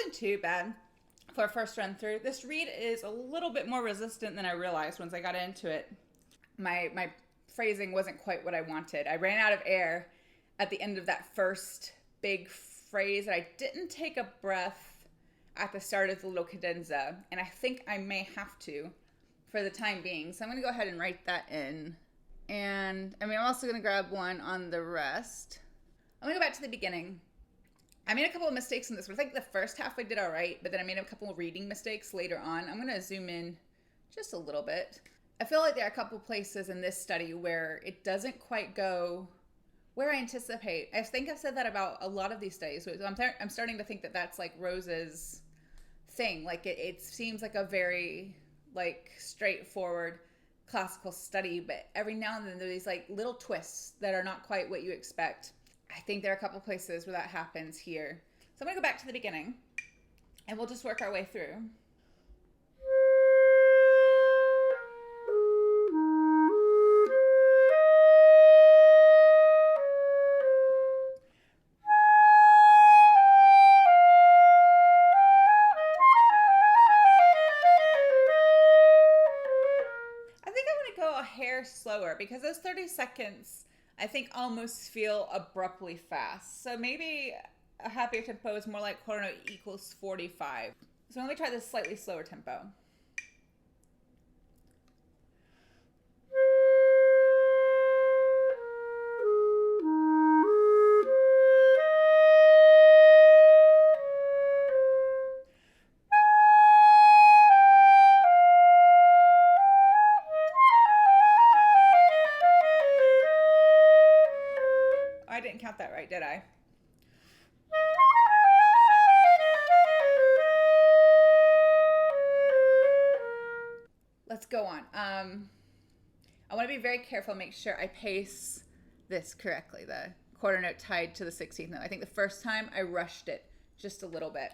wasn't too bad for a first run through. This reed is a little bit more resistant than I realized once I got into it. My phrasing wasn't quite what I wanted. I ran out of air at the end of that first big phrase, and I didn't take a breath at the start of the little cadenza, and I think I may have to for the time being. So I'm going to go ahead and write that in. And I'm also going to grab one on the rest. I'm going to go back to the beginning. I made a couple of mistakes in this one. I think the first half I did all right, but then I made a couple of reading mistakes later on. I'm going to zoom in just a little bit. I feel like there are a couple places in this study where it doesn't quite go where I anticipate. I think I've said that about a lot of these studies. So I'm starting to think that that's like Rose's thing. Like it seems like a very like straightforward classical study, but every now and then there are these like little twists that are not quite what you expect. I think there are a couple places where that happens here. So I'm going to go back to the beginning and we'll just work our way through. Slower because those 30 seconds I think almost feel abruptly fast. So maybe a happier tempo is more like quarter note equals 45. So let me try this slightly slower tempo. I didn't count that right, did I? Let's go on. I want to be very careful, make sure I pace this correctly, the quarter note tied to the 16th note. I think the first time I rushed it just a little bit.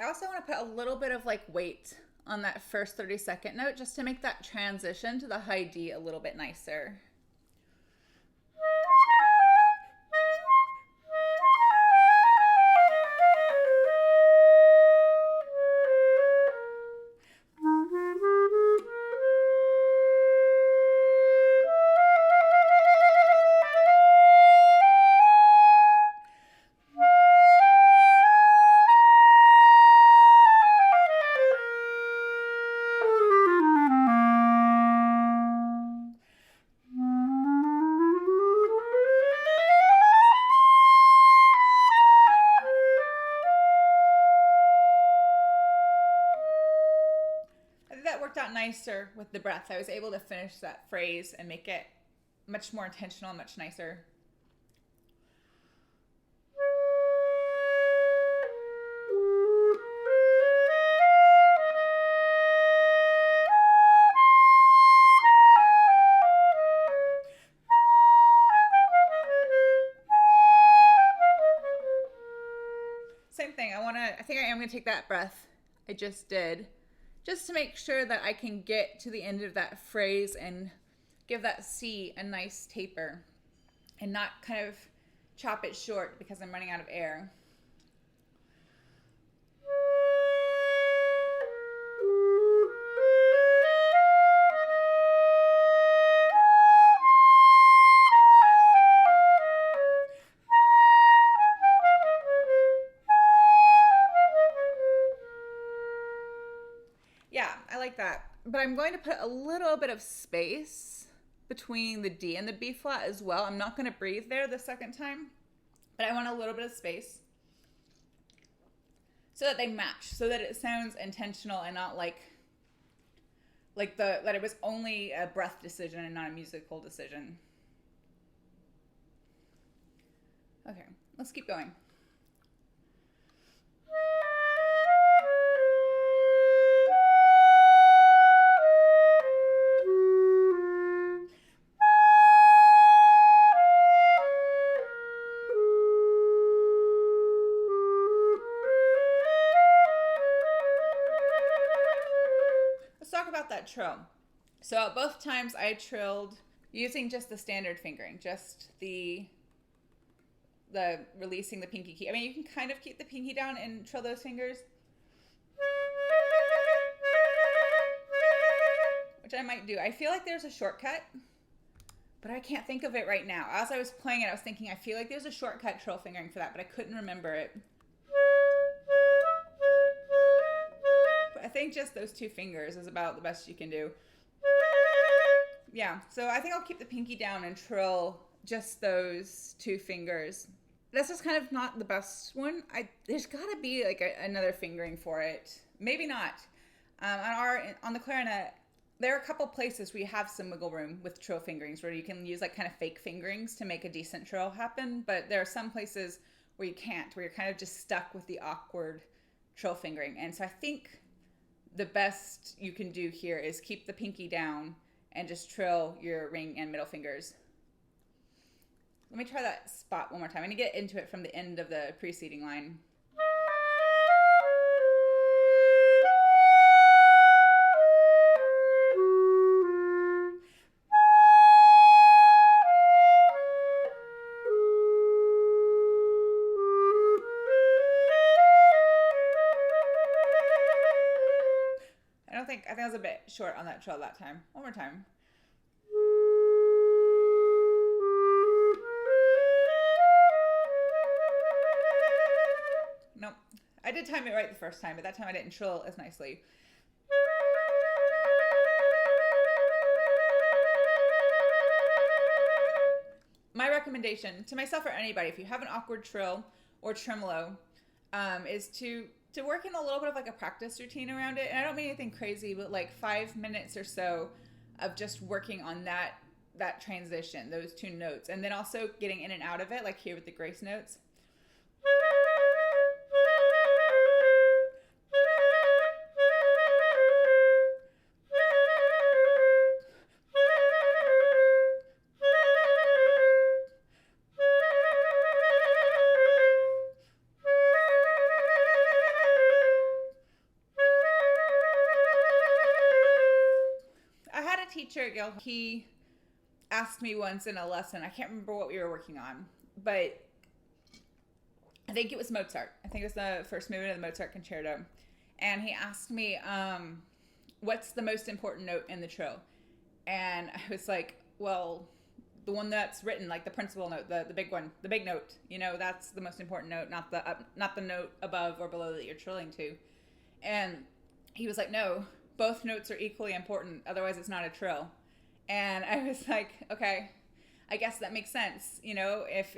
I also want to put a little bit of like weight on that first 30-second note just to make that transition to the high D a little bit nicer. Out nicer with the breath. I was able to finish that phrase and make it much more intentional, much nicer. Same thing. I think I am going to take that breath I just did, just to make sure that I can get to the end of that phrase and give that C a nice taper and not kind of chop it short because I'm running out of air. Yeah, I like that. But I'm going to put a little bit of space between the D and the B flat as well. I'm not going to breathe there the second time, but I want a little bit of space so that they match, so that it sounds intentional and not like that it was only a breath decision and not a musical decision. Okay, let's keep going. That trill. So both times I trilled using just the standard fingering, just the the releasing the pinky key. I mean, you can kind of keep the pinky down and trill those fingers, which I might do. I feel like there's a shortcut, but I can't think of it right now. As I was playing it, I was thinking, I feel like there's a shortcut trill fingering for that, but I couldn't remember it. But I think just those two fingers is about the best you can do. Yeah, so I think I'll keep the pinky down and trill just those two fingers. This is kind of not the best one. There's got to be like another fingering for it. Maybe not. On the clarinet, there are a couple places where you have some wiggle room with trill fingerings where you can use like kind of fake fingerings to make a decent trill happen. But there are some places where you can't, where you're kind of just stuck with the awkward trill fingering. And so I think the best you can do here is keep the pinky down and just trill your ring and middle fingers. Let me try that spot one more time. I'm going to get into it from the end of the preceding line. I think I was a bit short on that trill that time. One more time. Nope. I did time it right the first time, but that time I didn't trill as nicely. My recommendation to myself or anybody, if you have an awkward trill or tremolo, is to work in a little bit of like a practice routine around it. And I don't mean anything crazy, but like 5 minutes or so of just working on that transition, those two notes, and then also getting in and out of it, like here with the grace notes. Teacher at Guild, he asked me once in a lesson, I can't remember what we were working on, but I think it was Mozart. I think it was the first movement of the Mozart concerto. And he asked me, what's the most important note in the trill? And I was like, well, the one that's written, like the principal note, the big one, the big note, you know, that's the most important note, not the note above or below that you're trilling to. And he was like, no, both notes are equally important, otherwise it's not a trill. And I was like, okay, I guess that makes sense. You know, if,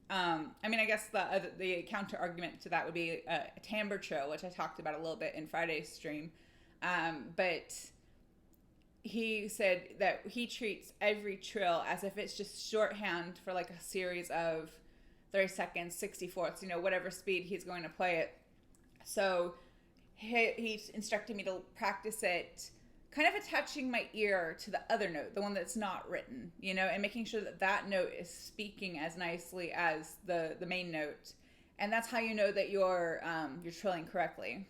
I guess the counter argument to that would be a timbre trill, which I talked about a little bit in Friday's stream. But he said that he treats every trill as if it's just shorthand for like a series of 30 seconds, 64ths, you know, whatever speed he's going to play it. So he instructed me to practice it kind of attaching my ear to the other note, the one that's not written, you know, and making sure that that note is speaking as nicely as the main note. And that's how you know that you're trilling correctly.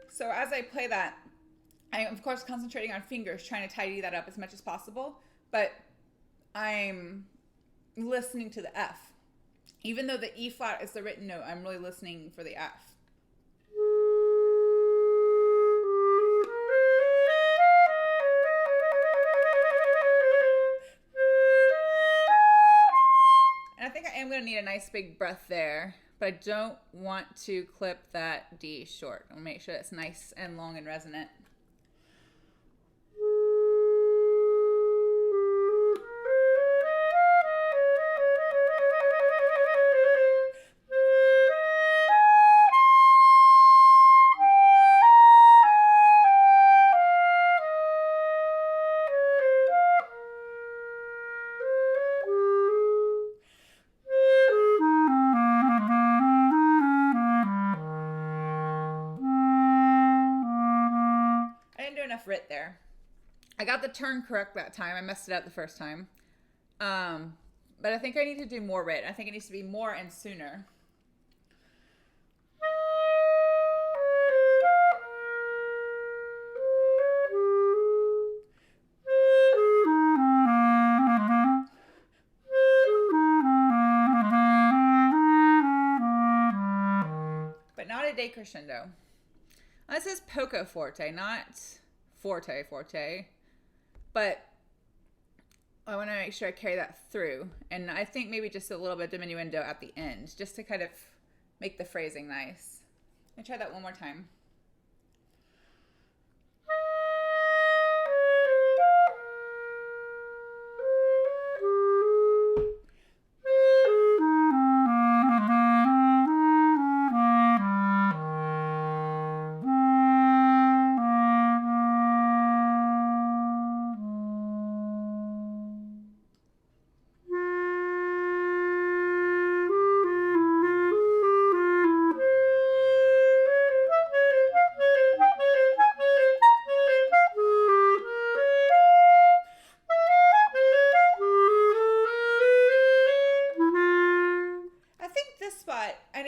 So as I play that, I am, of course, concentrating on fingers, trying to tidy that up as much as possible, but I'm listening to the F. Even though the E flat is the written note, I'm really listening for the F. And I think I am going to need a nice big breath there, but I don't want to clip that D short. I'll make sure it's nice and long and resonant. Writ there. I got the turn correct that time. I messed it up the first time. But I think I need to do more writ. I think it needs to be more and sooner. decrescendo. This is poco forte, not forte forte, but I want to make sure I carry that through. And I think maybe just a little bit diminuendo at the end, just to kind of make the phrasing nice. Let me try that one more time.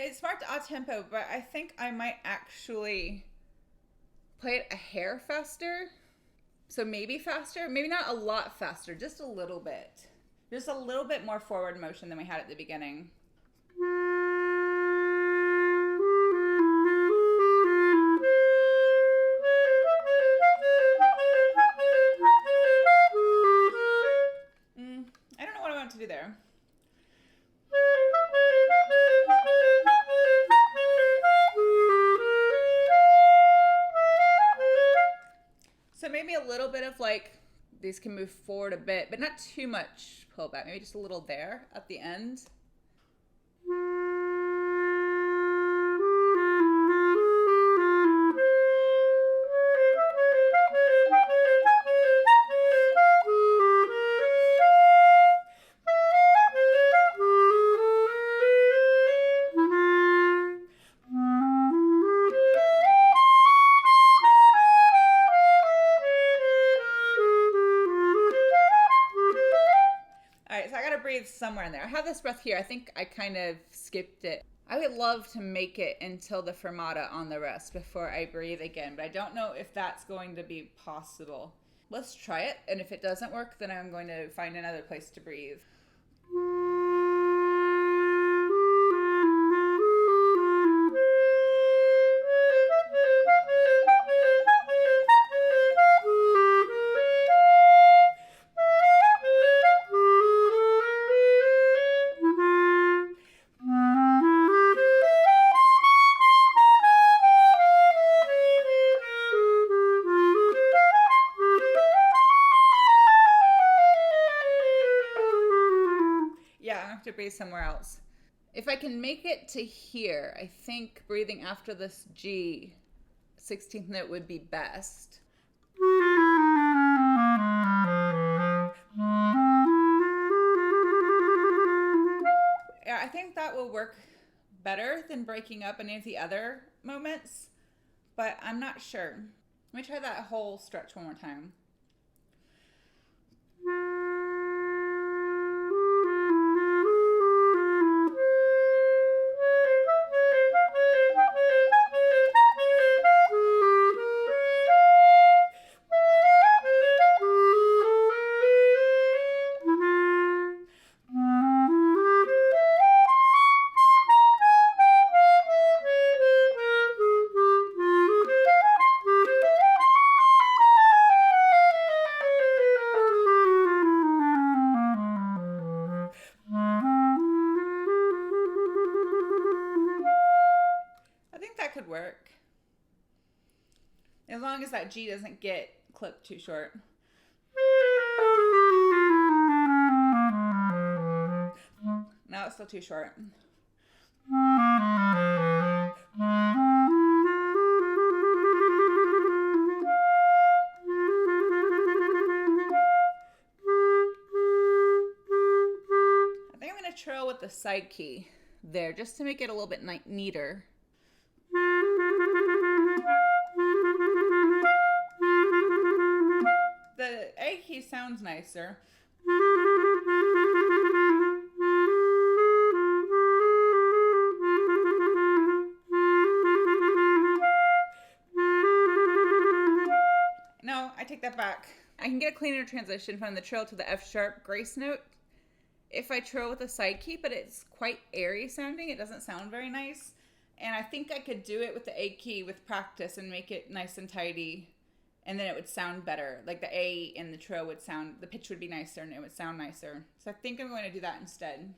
It's marked a tempo, but I think I might actually play it a hair faster. So maybe faster, maybe not a lot faster, just a little bit. Just a little bit more forward motion than we had at the beginning. I don't know what I want to do there. So maybe a little bit of like, these can move forward a bit, but not too much pullback. Maybe just a little there at the end. Breathe somewhere in there. I have this breath here. I think I kind of skipped it. I would love to make it until the fermata on the rest before I breathe again, but I don't know if that's going to be possible. Let's try it, and if it doesn't work, then I'm going to find another place to breathe. To breathe somewhere else. If I can make it to here, I think breathing after this G 16th note would be best. Yeah, I think that will work better than breaking up any of the other moments, but I'm not sure. Let me try that whole stretch one more time. Could work as long as that G doesn't get clipped too short. No, it's still too short. I think I'm going to trill with the side key there just to make it a little bit neater. The A key sounds nicer. No, I take that back. I can get a cleaner transition from the trill to the F sharp grace note if I trill with a side key, but it's quite airy sounding. It doesn't sound very nice. And I think I could do it with the A key with practice and make it nice and tidy. And then it would sound better. Like the A in the trio would sound, the pitch would be nicer and it would sound nicer. So I think I'm going to do that instead.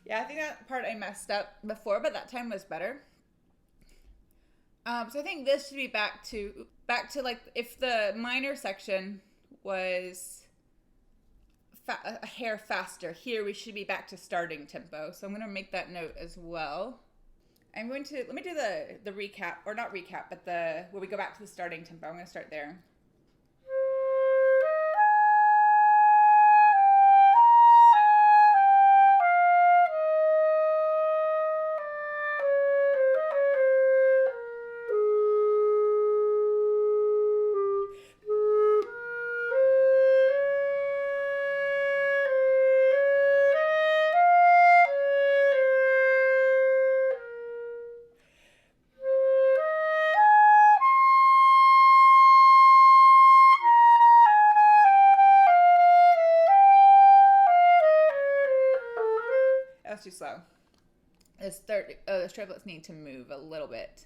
Yeah, I think that part I messed up before, but that time was better. So I think this should be back to like if the minor section was a hair faster, here we should be back to starting tempo. So I'm going to make that note as well. I'm going to, let me do the recap, or not recap, but where we go back to the starting tempo. I'm going to start there. That's too slow. The triplets need to move a little bit.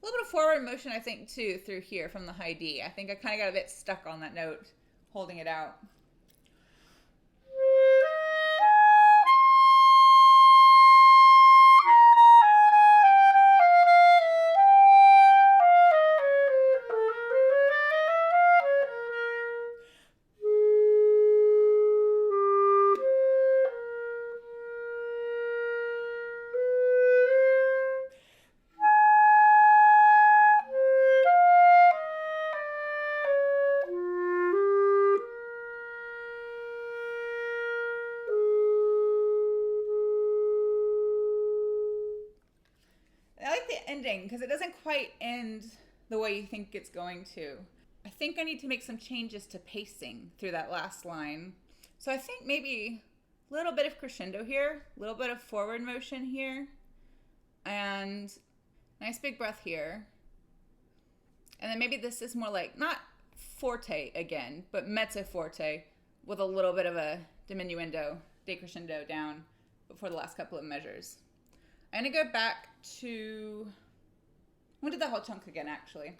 A little bit of forward motion, I think, too, through here from the high D. I think I kind of got a bit stuck on that note, holding it out. Ending because it doesn't quite end the way you think it's going to. I think I need to make some changes to pacing through that last line. So I think maybe a little bit of crescendo here, a little bit of forward motion here, and nice big breath here. And then maybe this is more like, not forte again, but mezzo forte with a little bit of a diminuendo, decrescendo down before the last couple of measures. I'm going to go back to, I'm going to do the whole chunk again, actually.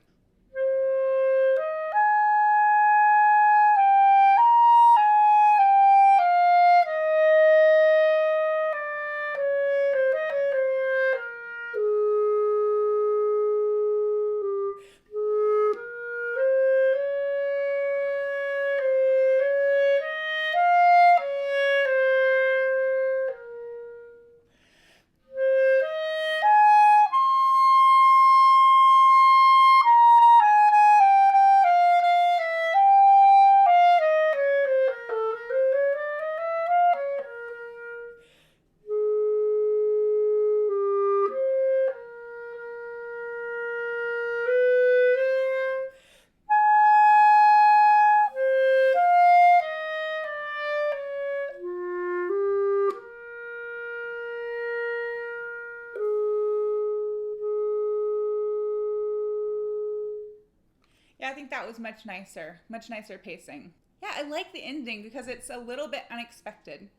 Yeah, I think that was much nicer pacing. Yeah, I like the ending because it's a little bit unexpected.